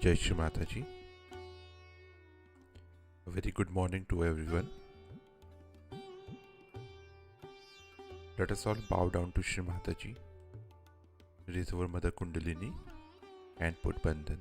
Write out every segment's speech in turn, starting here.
Jai Shri Mataji. A very good morning to everyone. Let us all bow down to Shri Mataji, raise our Mother Kundalini and put Bandhan.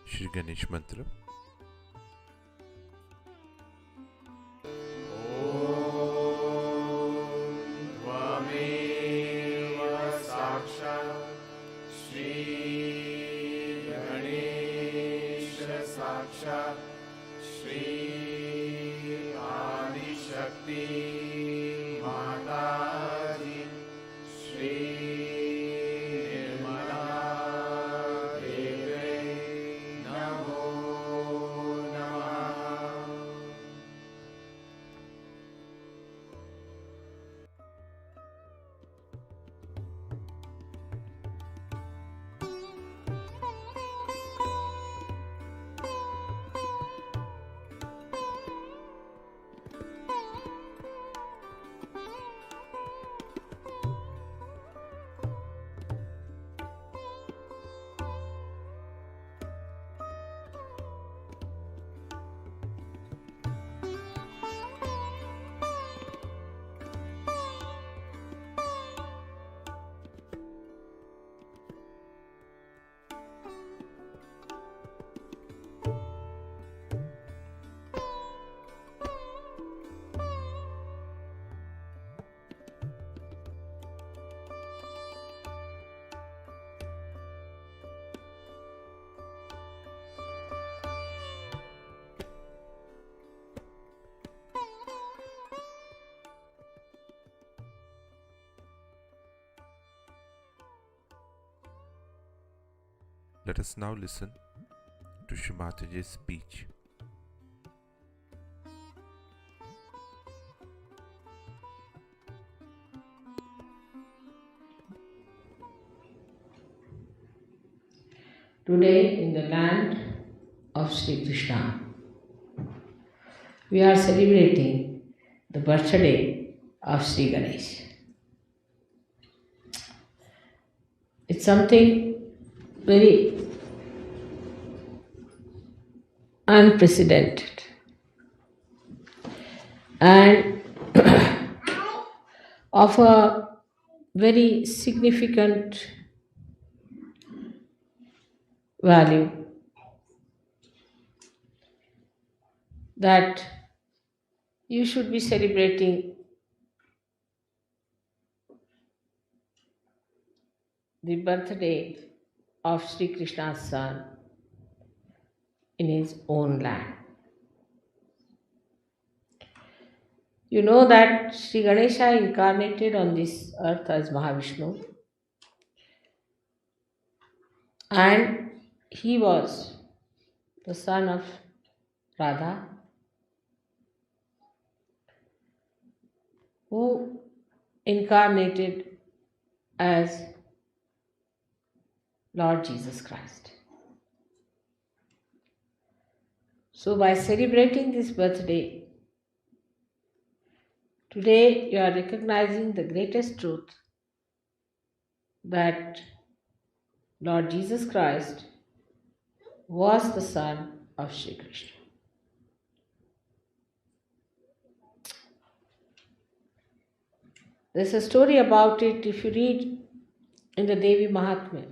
Shri Ganesh Mantra. Namo Let us now listen to Shri Mataji's speech. Today, in the land of Sri Krishna, we are celebrating the birthday of Sri Ganesh. It's something very unprecedented and of a very significant value that you should be celebrating the birthday of Sri Krishna's son in his own land. You know that Sri Ganesha incarnated on this earth as Mahavishnu, and he was the son of Radha, who incarnated as Lord Jesus Christ. So, by celebrating this birthday, today you are recognizing the greatest truth that Lord Jesus Christ was the son of Sri Krishna. There's a story about it if you read in the Devi Mahatmya,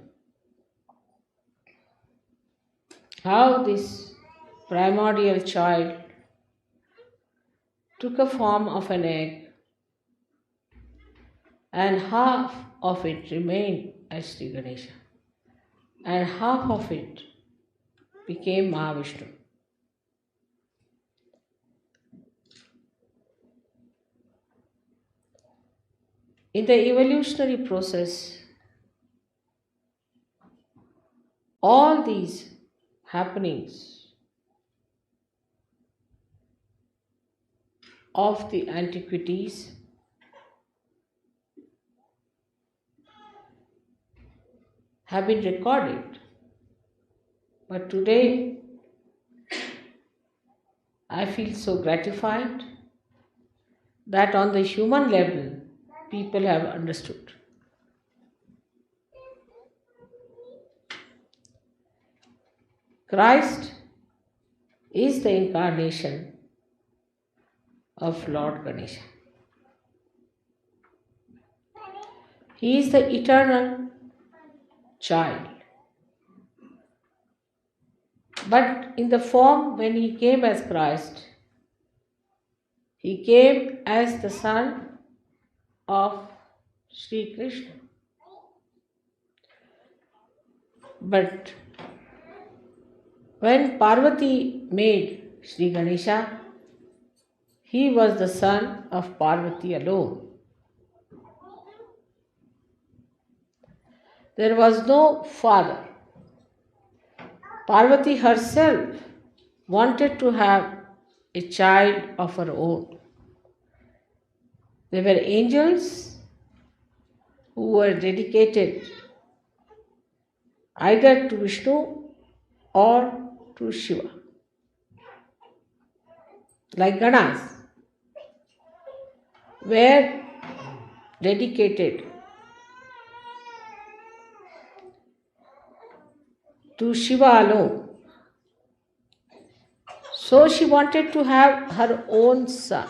how this primordial child took a form of an egg and half of it remained as Sri Ganesha and half of it became Mahavishnu. In the evolutionary process, all these happenings of the antiquities have been recorded. But today, I feel so gratified that on the human level, people have understood. Christ is the incarnation of Lord Ganesha. He is the eternal child. But in the form when he came as Christ, he came as the son of Sri Krishna. But when Parvati made Sri Ganesha, he was the son of Parvati alone. There was no father. Parvati herself wanted to have a child of her own. They were angels who were dedicated either to Vishnu or to Shiva. Like Ganas were dedicated to Shiva alone. So she wanted to have her own son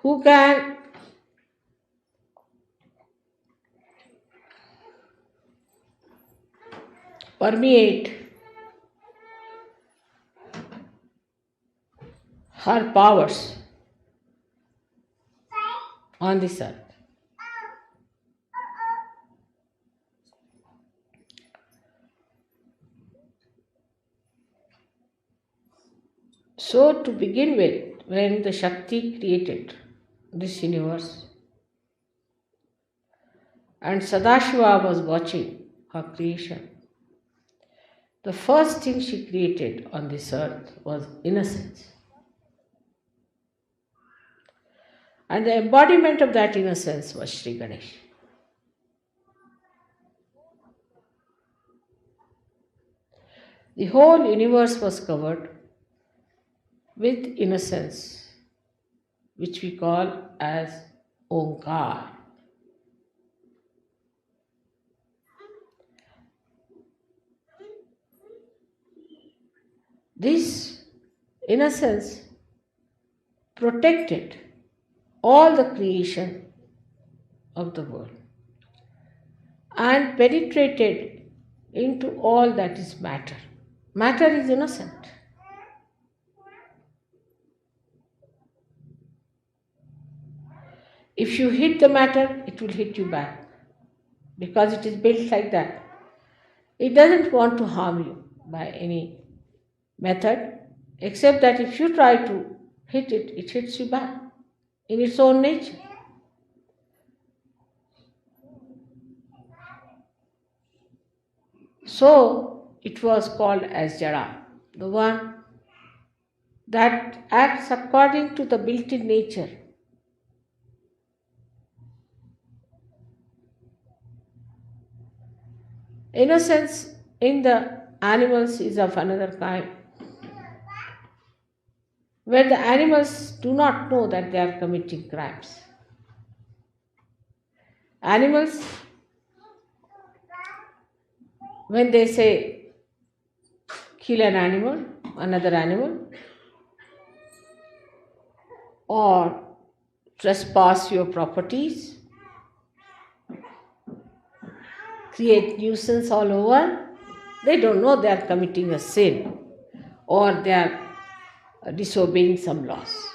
who can permeate her powers on this earth. So, to begin with, when the Shakti created this universe, and Sadashiva was watching her creation, the first thing she created on this earth was innocence. And the embodiment of that innocence was Sri Ganesh. The whole universe was covered with innocence, which we call as Omkar. This innocence protected all the creation of the world and penetrated into all that is matter. Matter is innocent. If you hit the matter, it will hit you back because it is built like that. It doesn't want to harm you by any method, except that if you try to hit it, it hits you back in its own nature. So it was called as Jada, the one that acts according to the built-in nature. Innocence in the animals is of another kind, where the animals do not know that they are committing crimes. Animals, when they say kill an animal, another animal, or trespass your properties, create nuisance all over, they don't know they are committing a sin or they are disobeying some laws.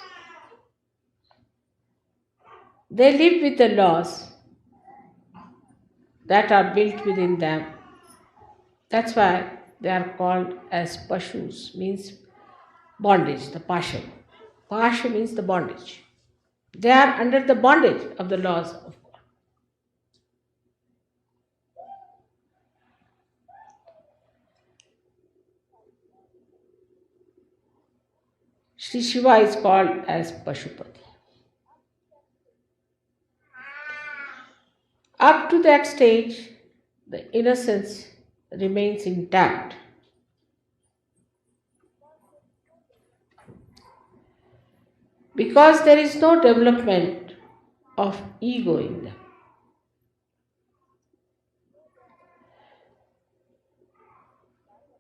They live with the laws that are built within them. That's why they are called as pashus, means bondage, the pasha. Pasha means the bondage. They are under the bondage of the laws of God. Sri Shiva is called as Pashupati. Up to that stage, the innocence remains intact. Because there is no development of ego in them.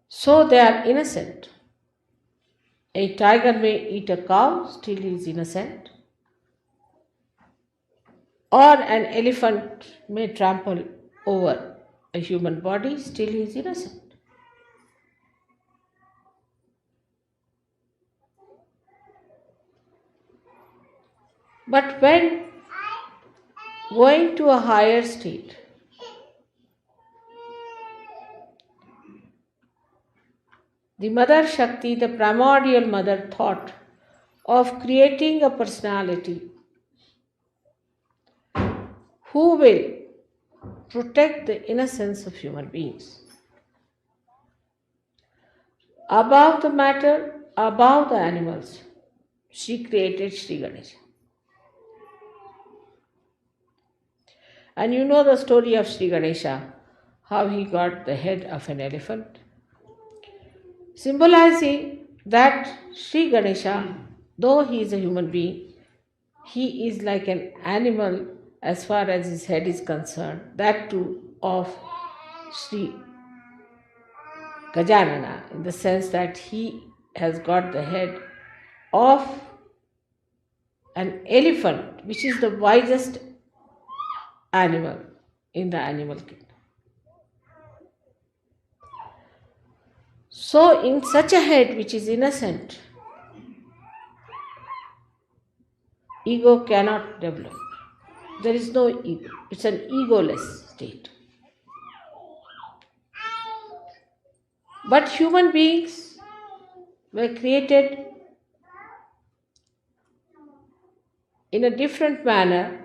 So they are innocent. A tiger may eat a cow, still he is innocent. Or an elephant may trample over a human body, still he is innocent. But when going to a higher state, the Mother Shakti, the primordial mother, thought of creating a personality who will protect the innocence of human beings. Above the matter, above the animals, she created Sri Ganesha. And you know the story of Sri Ganesha, how he got the head of an elephant, symbolizing that Sri Ganesha, though he is a human being, he is like an animal as far as his head is concerned, that too of Sri Gajanana, in the sense that he has got the head of an elephant, which is the wisest animal in the animal kingdom. So, in such a head which is innocent, ego cannot develop. There is no ego. It's an egoless state. But human beings were created in a different manner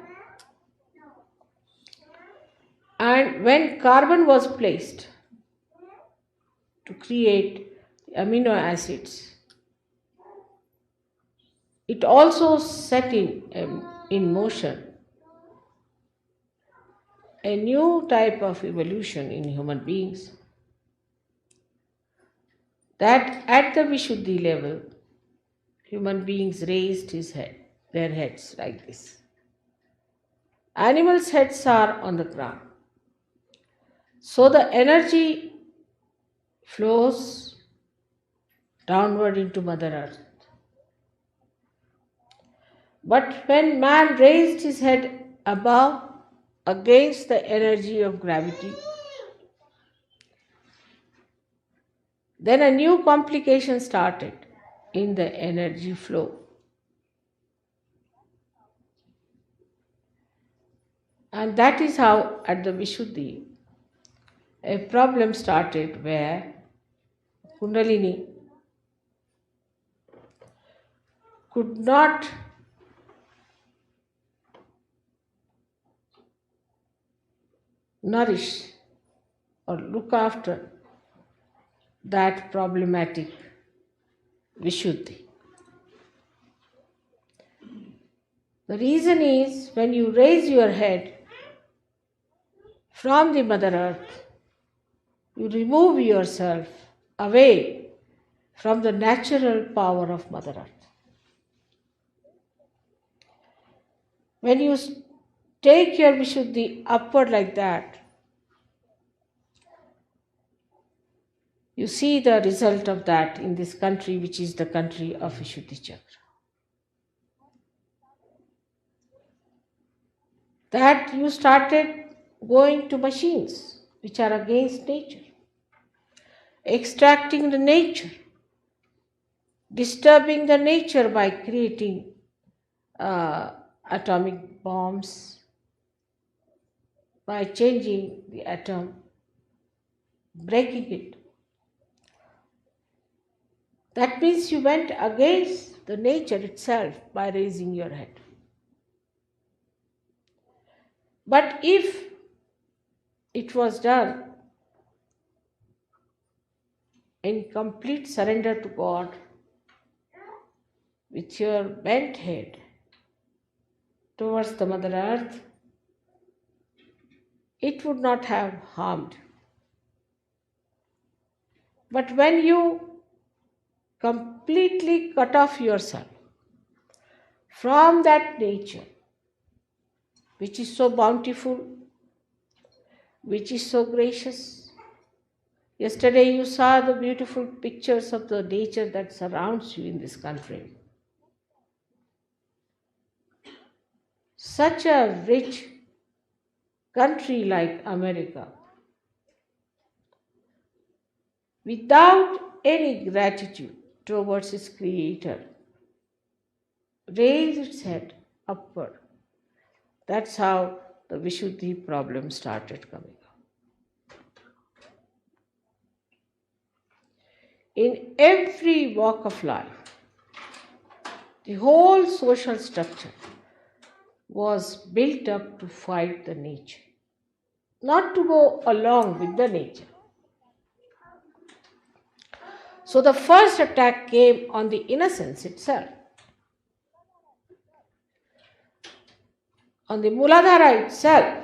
And when carbon was placed to create amino acids, it also set in motion a new type of evolution in human beings, that at the Vishuddhi level, human beings raised their heads like this. Animals' heads are on the ground. So the energy flows downward into Mother Earth. But when man raised his head above against the energy of gravity, then a new complication started in the energy flow. And that is how at the Vishuddhi a problem started where Kundalini could not nourish or look after that problematic Vishuddhi. The reason is when you raise your head from the Mother Earth, you remove yourself away from the natural power of Mother Earth. When you take your Vishuddhi upward like that, you see the result of that in this country, which is the country of Vishuddhi Chakra. That you started going to machines which are against nature, extracting the nature, disturbing the nature by creating atomic bombs, by changing the atom, breaking it. That means you went against the nature itself by raising your head. But if it was done in complete surrender to God, with your bent head towards the Mother Earth, it would not have harmed. But when you completely cut off yourself from that nature, which is so bountiful, which is so gracious. Yesterday you saw the beautiful pictures of the nature that surrounds you in this country. Such a rich country like America, without any gratitude towards its creator, raised its head upward. That's how the Vishuddhi problem started coming up. In every walk of life, the whole social structure was built up to fight the nature, not to go along with the nature. So the first attack came on the innocence itself, on the Muladhara itself.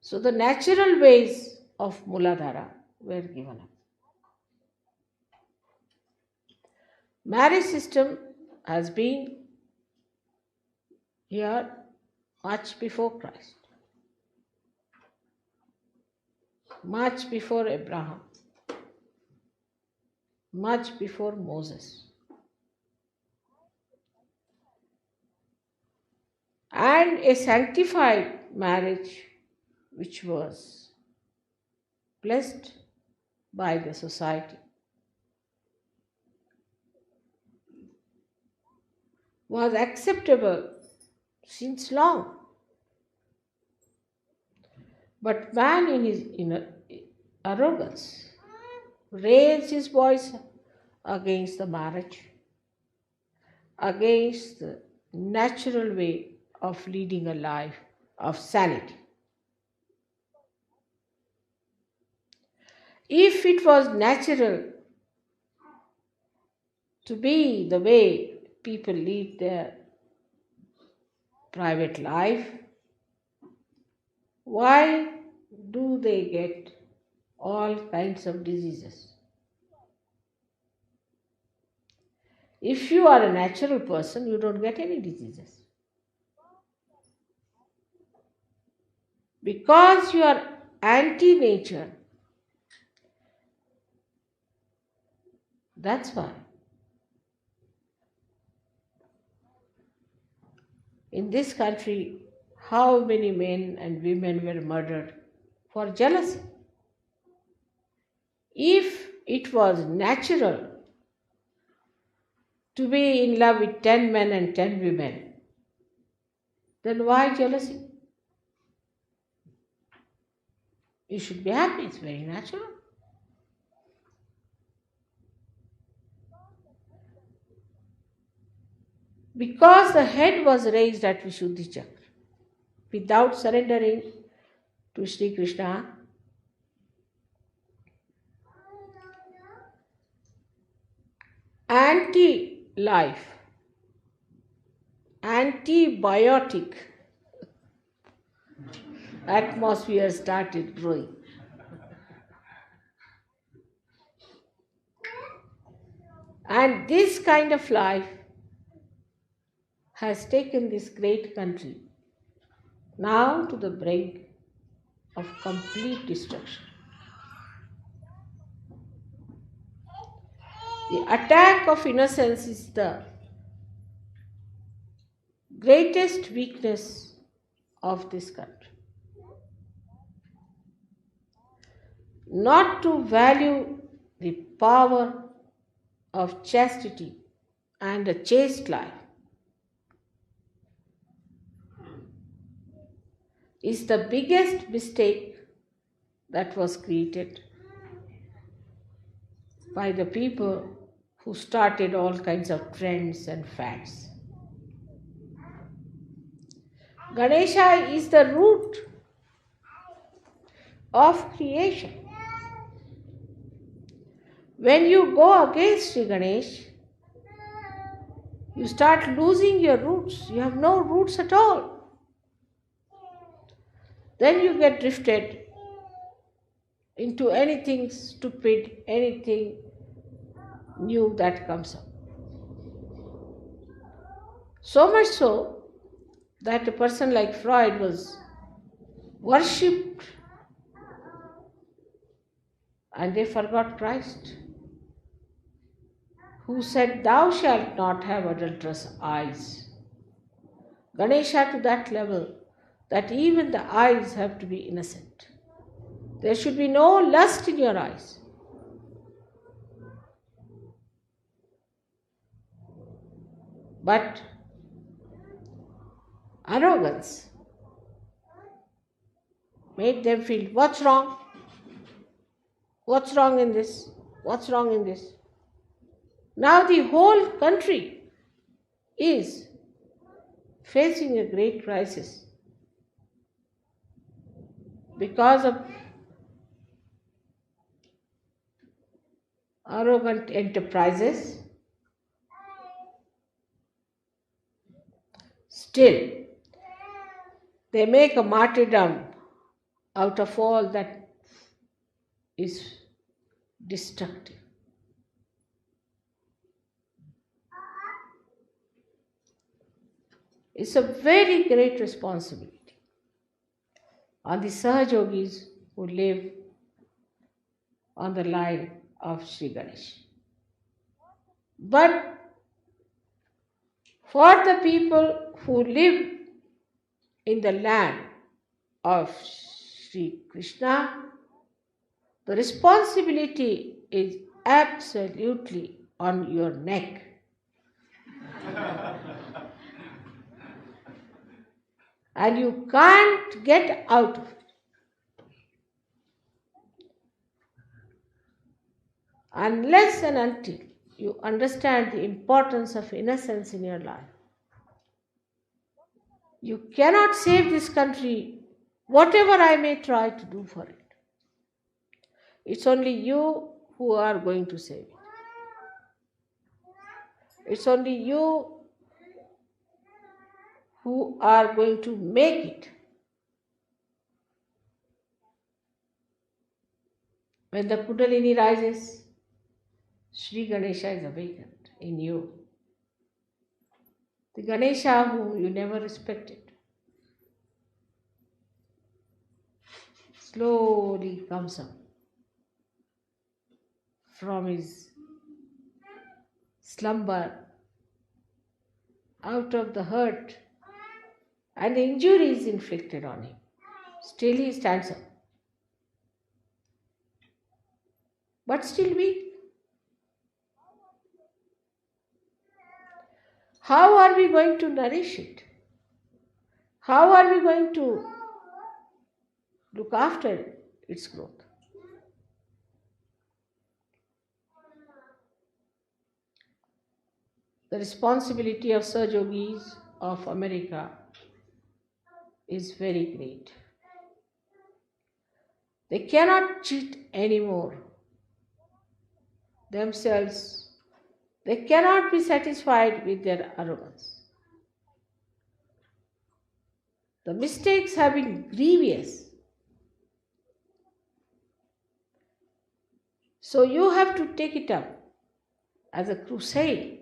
So the natural ways of Muladhara were given up. Marriage system has been here much before Christ, much before Abraham, much before Moses. And a sanctified marriage which was blessed by the society was acceptable since long. But man in his arrogance raised his voice against the marriage, against the natural way of leading a life of sanity. If it was natural to be the way people lead their private life, why do they get all kinds of diseases? If you are a natural person, you don't get any diseases. Because you are anti nature, that's why. In this country, how many men and women were murdered for jealousy? If it was natural to be in love with 10 men and 10 women, then why jealousy? You should be happy, it's very natural. Because the head was raised at Vishuddhi Chakra without surrendering to Sri Krishna, anti life, antibiotic atmosphere started growing. And this kind of life has taken this great country now to the brink of complete destruction. The attack of innocence is the greatest weakness of this country. Not to value the power of chastity and a chaste life is the biggest mistake that was created by the people who started all kinds of trends and fads. Ganesha is the root of creation. When you go against Sri Ganesh, you start losing your roots. You have no roots at all. Then you get drifted into anything stupid, anything new that comes up. So much so that a person like Freud was worshipped and they forgot Christ, who said, "Thou shalt not have adulterous eyes." Ganesha to that level that even the eyes have to be innocent. There should be no lust in your eyes. But arrogance made them feel, what's wrong? What's wrong in this? What's wrong in this? Now the whole country is facing a great crisis because of arrogant enterprises. Still, they make a martyrdom out of all that is destructive. It's a very great responsibility on the Sahajogis who live on the line of Sri Ganesh. But for the people who live in the land of Sri Krishna, the responsibility is absolutely on your neck. And you can't get out of it unless and until you understand the importance of innocence in your life. You cannot save this country, whatever I may try to do for it. It's only you who are going to save it. It's only you who are going to make it. When the Kundalini rises, Sri Ganesha is awakened in you. The Ganesha whom you never respected slowly comes up from his slumber, out of the hurt and the injuries inflicted on him. Still he stands up, but still weak. How are we going to nourish it? How are we going to look after its growth? The responsibility of Saj Yogis of America is very great. They cannot cheat anymore themselves. They cannot be satisfied with their arrogance. The mistakes have been grievous. So you have to take it up as a crusade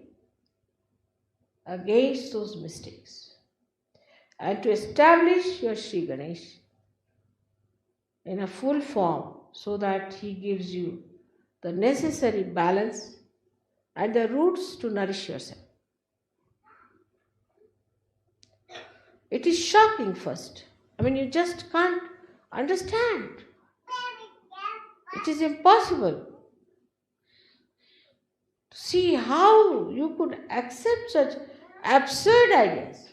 against those mistakes and to establish your Sri Ganesh in a full form so that he gives you the necessary balance and the roots to nourish yourself. It is shocking first. You just can't understand. It is impossible to see how you could accept such absurd ideas.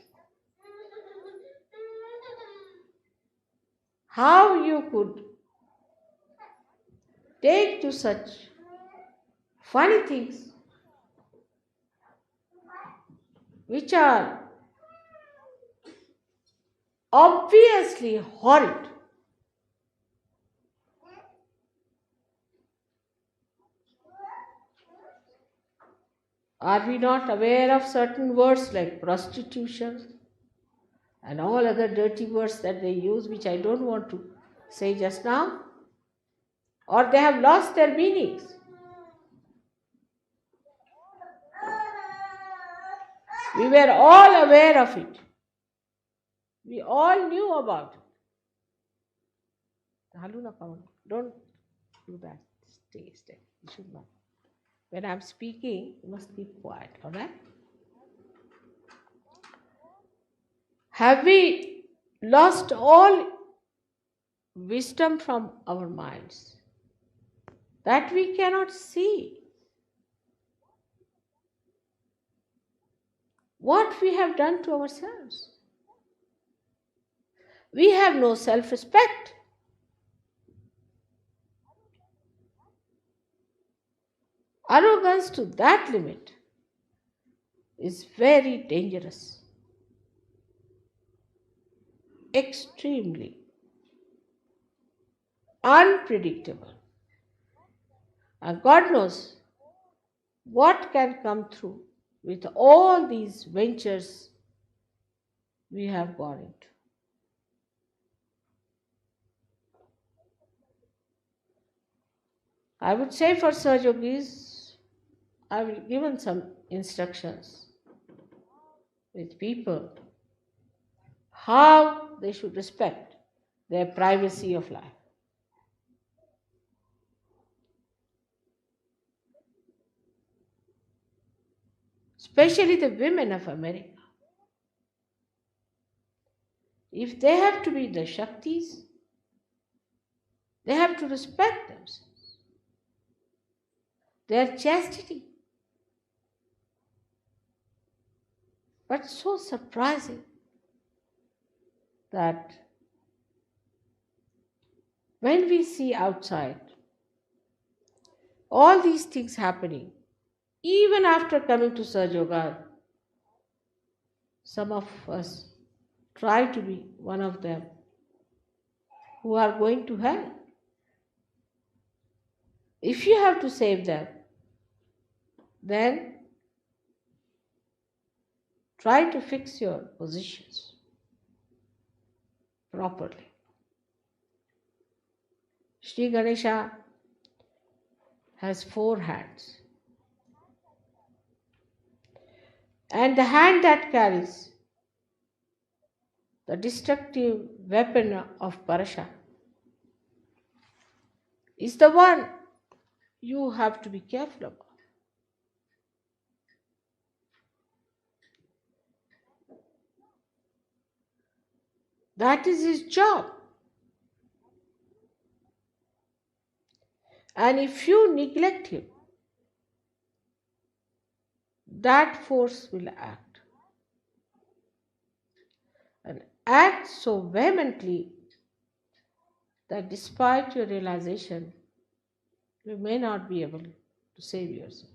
How you could take to such funny things which are obviously horrid. Are we not aware of certain words like prostitution and all other dirty words that they use, which I don't want to say just now? Or they have lost their meanings. We were all aware of it. We all knew about it. Haluna, come on. Don't do that. Stay. You should not. When I'm speaking, you must keep quiet, all right? Have we lost all wisdom from our minds that we cannot see what we have done to ourselves? We have no self-respect. Arrogance to that limit is very dangerous, extremely unpredictable. And God knows what can come through with all these ventures we have gone into. I would say for Saj Yogis, I will given some instructions with people how they should respect their privacy of life. Especially the women of America. If they have to be the Shaktis, they have to respect themselves, their chastity. But so surprising that when we see outside all these things happening, even after coming to Saj Yoga, some of us try to be one of them who are going to hell. If you have to save them, then try to fix your positions properly. Sri Ganesha has 4 hands, and the hand that carries the destructive weapon of Parasha is the one you have to be careful about. That is his job. And if you neglect him, that force will act. And act so vehemently that despite your realization, you may not be able to save yourself.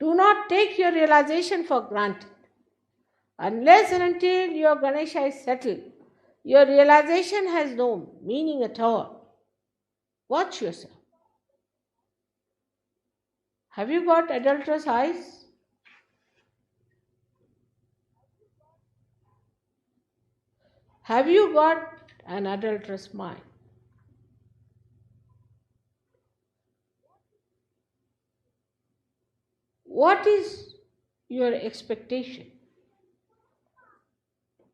Do not take your realization for granted. Unless and until your Ganesha is settled, your realization has no meaning at all. Watch yourself. Have you got adulterous eyes? Have you got an adulterous mind? What is your expectation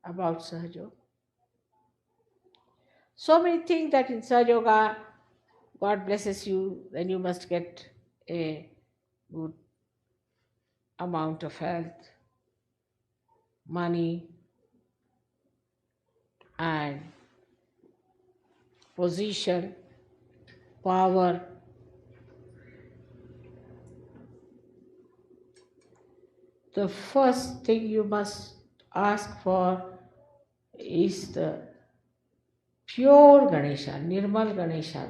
about Sahaja? So many think that in Sahaja Yoga, God blesses you, then you must get a good amount of health, money, and position, power. The first thing you must ask for is the pure Ganesha, Nirmal Ganesha.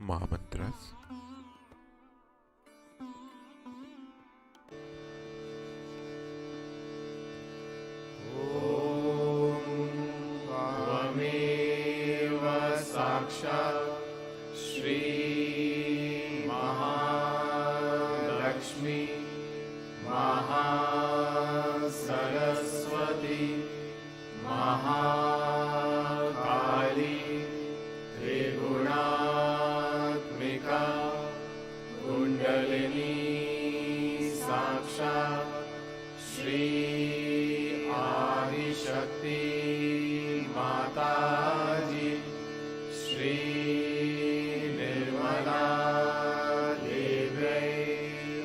Mahamantras. त्वमेव साक्षात् श्री महालक्ष्मी महासरस्वती महाकाली कुंडलिनी साक्षात् श्री आदिशक्ति माता जी श्री निर्मला देव्यै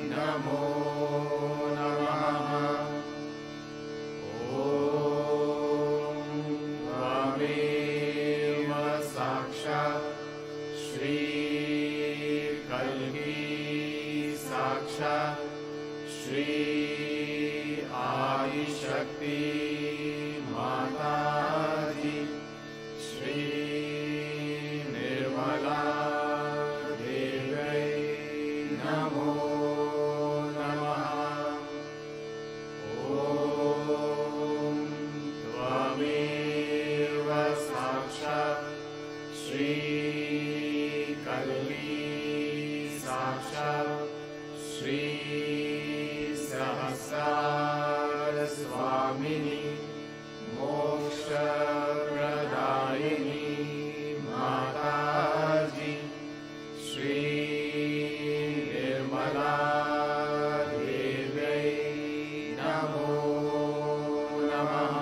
नमो नमः। ॐ त्वमेव साक्षात् श्री कल्की साक्षात् श्री आदिशक्ति माता जी श्री निर्मला देव्यै नमो नमः। ॐ त्वमेव साक्षात् श्री कल्की साक्षात् श्री सहस्रार स्वामिनी मोक्षप्रदायिनी माता जी श्री निर्मला देव्यै नमो नमः।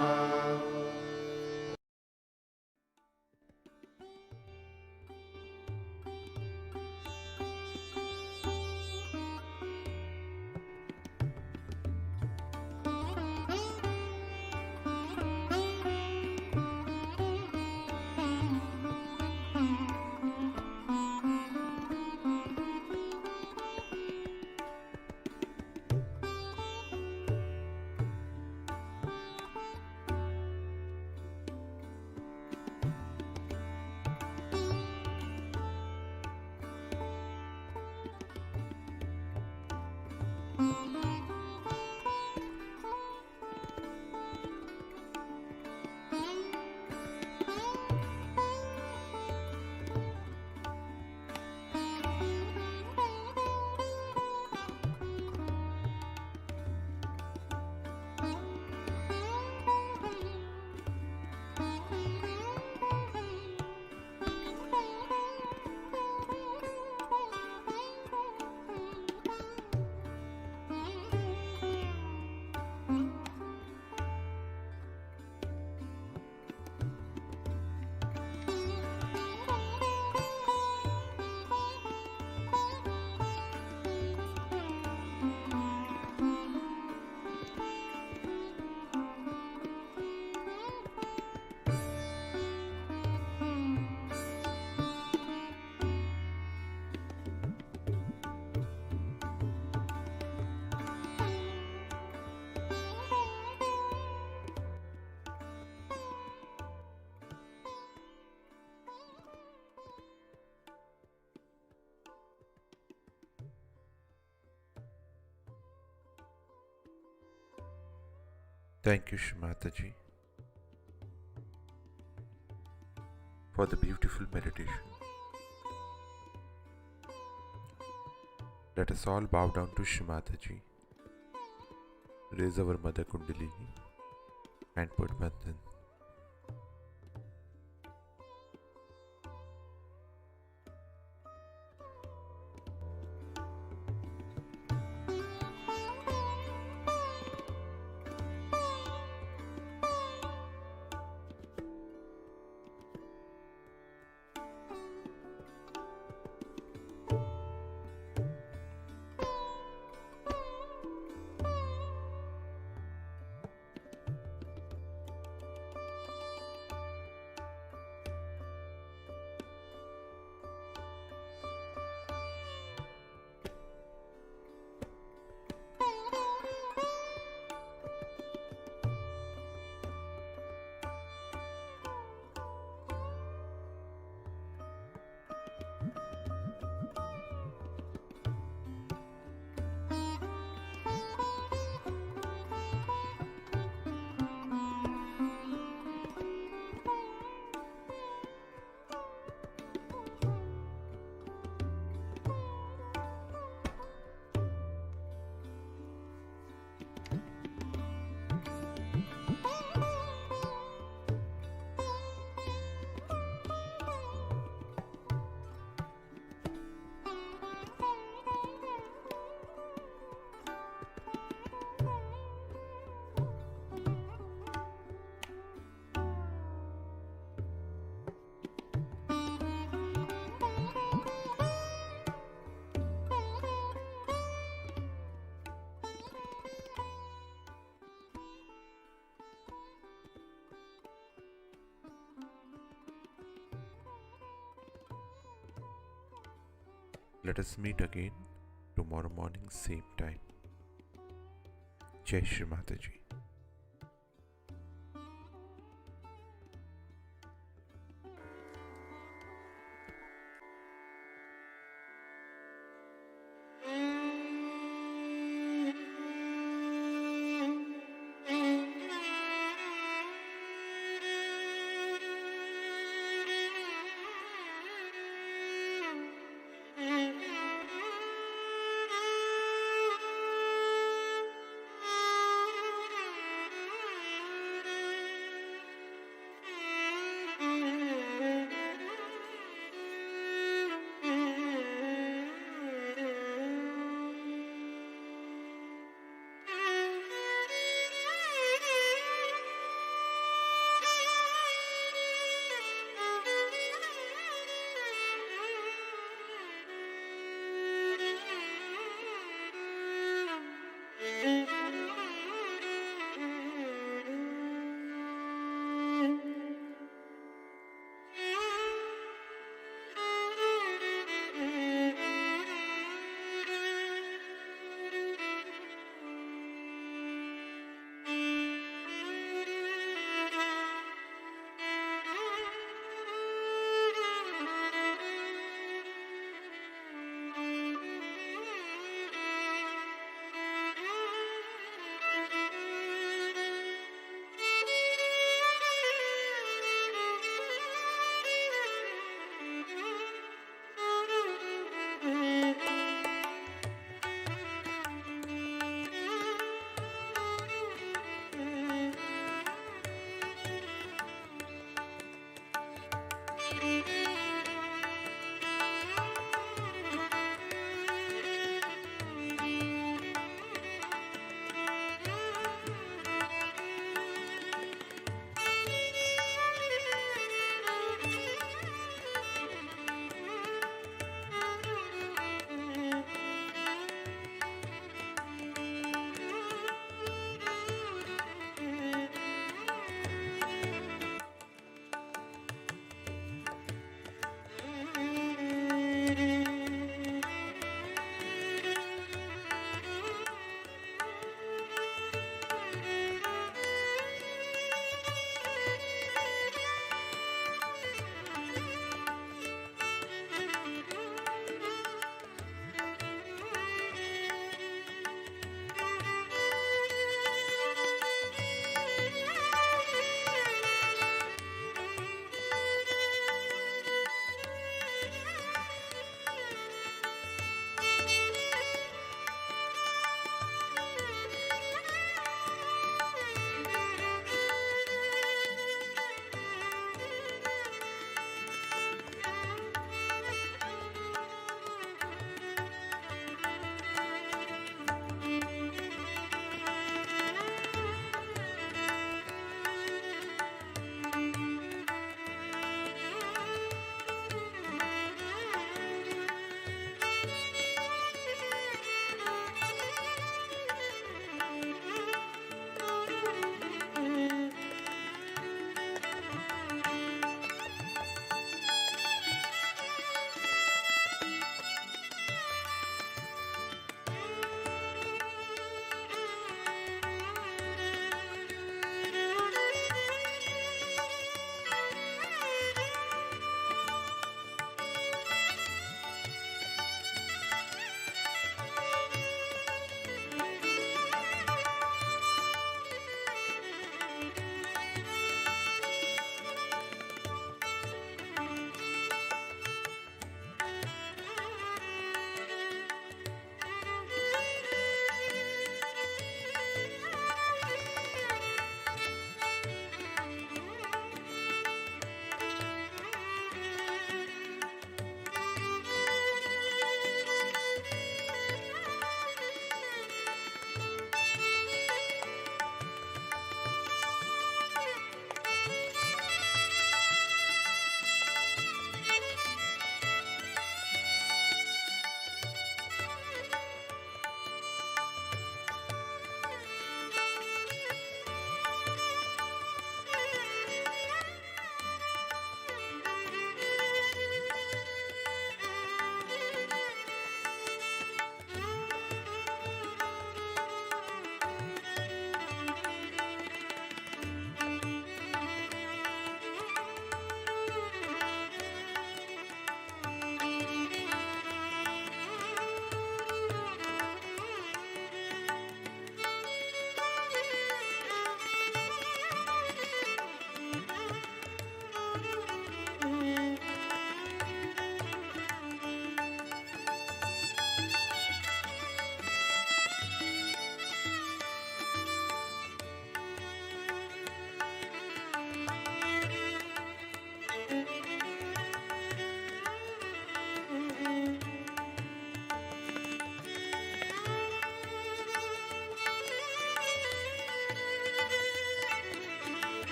Thank you, Shri Mataji, for the beautiful meditation. Let us all bow down to Shri Mataji, raise our Mother Kundalini, and put Bandhan. Let us meet again tomorrow morning, same time. Jai Shri Mataji.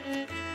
Namo.